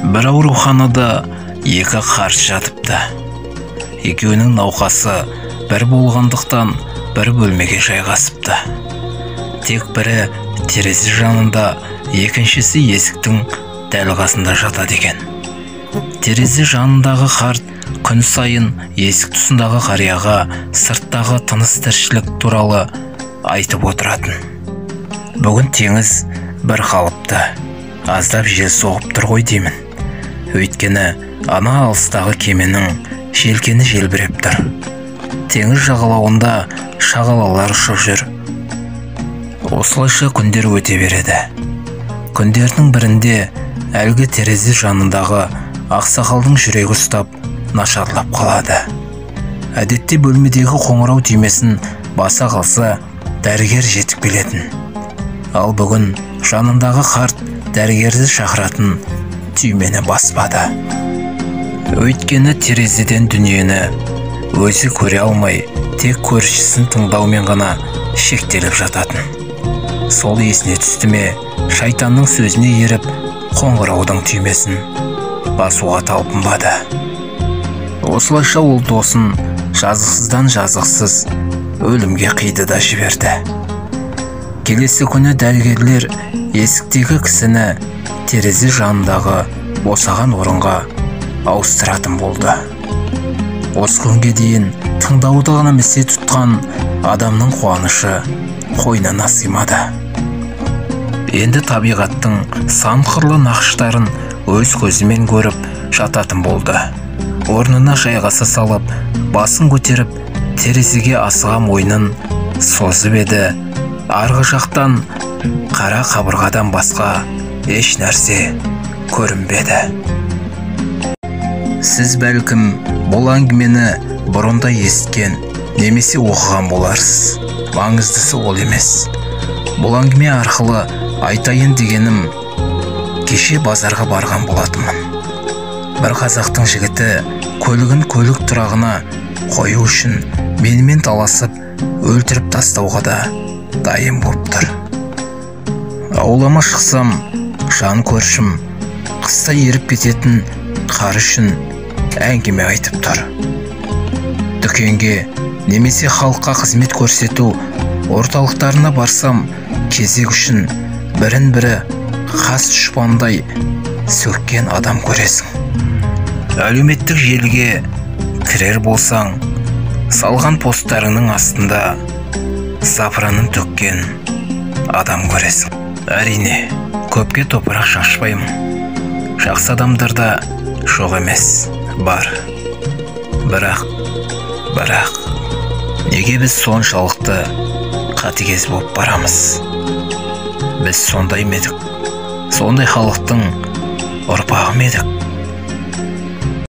Бір ауруханада екі қарт жатыпты. Екеуінің науқасы бір болғандықтан бір бөлмеге жайғасыпты. Тек бірі терезе жанында, екіншісі есіктің дәл қасында жатады екен. Терезе жанындағы қарт күн сайын есік тұсындағы қарияға сырттағы тыныс тіршілік туралы айтып отыратын. Бүгін теңіз бір қалыпты, аздап жел соғып тұр ғой деймін. Өйткені ана алыстағы кеменің желкені желбіреп тұр. Теңіз жағалауында шағалалар ұшып жүр. Осылайша күндер өте береді. Күндердің бірінде әлгі терезе жанындағы ақсақалдың жүрегі ұстап нашарлап қалады. Әдетте бөлмедегі қоңырау түймесін баса қалса, дәрігер жетіп келетін. Ал бүгін жанындағы қарт дәрігерді шақыратын түймені баспады. Өйткені терезеден дүниені өзі көре алмай, тек көршісін тыңдаумен ғана шектеліп жататын. Сол есіне түсті ме, шайтанның сөзіне еріп, қоңыраудың түймесін басуға талпынбады. Осылайша ол досын жазықсыздан жазықсыз өлімге қиды да жіберді. Келесі күні дәрігерлер есіктегі кісіні терезе жанындағы босаған орынға ауыстыратын болды. Осы күнге дейін тыңдауды ғана місе тұтқан адамның қуанышы қойнына сыймады. Енді табиғаттың сан қырлы нақыштарын өз көзімен көріп жататын болды. Орнына жайғаса салып, басын көтеріп, терезеге асыға мойнын созып еді. Арғы жақтан қара қабырғадан басқа еш нәрсе көрінбеді. Сіз бәлкім бұл әңгімені бұрында естіген немесе оқыған боларсыз. Маңыздысы ол емес. Бұл әңгіме арқылы айтайын дегенім, кеше базарға барған болатынмын. Бір қазақтың жігіті көлігін көлік тұрағына қою үшін менімен таласып, өлтіріп тастауға да дайын болып тұр. Аулама шықсам, жан көршім қыста еріп кететін қар үшін әңгіме айтып тұр. Дүкенге немесе халыққа қызмет көрсету орталықтарына барсам, кезек үшін бірін-бірі қас дұшпандай сөккен адам көресің. Әлеуметтік желіге кірер болсаң, салған посттарының астында запыранын төккен адам көресің. Әрине, көпке топырақ шашпаймын. Жақсы адамдар да жоқ емес, бар. Бірақ, неге біз соншалықты қатыгез болып барамыз? Біз сондай медік, сондай халықтың ұрпағы медік.